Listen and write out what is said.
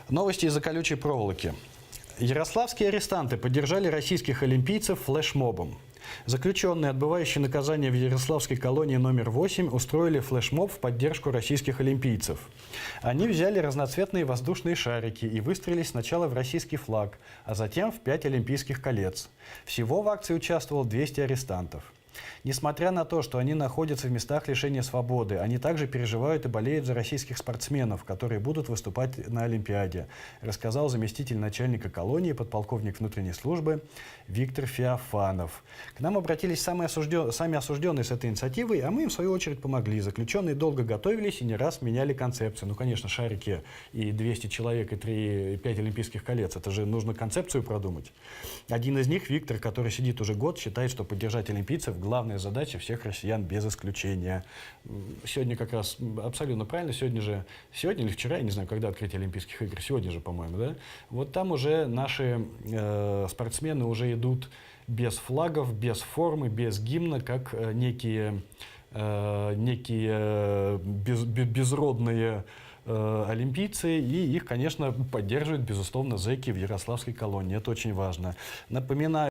Новости из-за колючей проволоки. Ярославские арестанты поддержали российских олимпийцев флешмобом. Заключенные, отбывающие наказание в Ярославской колонии номер 8, устроили флешмоб в поддержку российских олимпийцев. Они взяли разноцветные воздушные шарики и выстрелили сначала в российский флаг, а затем в 5 олимпийских колец. Всего в акции участвовало 200 арестантов. Несмотря на то, что они находятся в местах лишения свободы, они также переживают и болеют за российских спортсменов, которые будут выступать на Олимпиаде, рассказал заместитель начальника колонии, подполковник внутренней службы Виктор Феофанов. К нам обратились сами осужденные с этой инициативой, а мы им в свою очередь помогли. Заключенные долго готовились и не раз меняли концепцию. Ну, конечно, шарики и 200 человек и 5 олимпийских колец. Это же нужно концепцию продумать. Один из них, Виктор, который сидит уже год, считает, что поддержать олимпийцев – главная задача всех россиян без исключения. Сегодня как раз абсолютно правильно. Сегодня или вчера, я не знаю, когда открытие Олимпийских игр, сегодня же, по-моему, да? Вот там уже наши спортсмены уже идут без флагов, без формы, без гимна, как некие безродные олимпийцы, и их, конечно, поддерживают, безусловно, зэки в Ярославской колонии. Это очень важно. Напоминаю,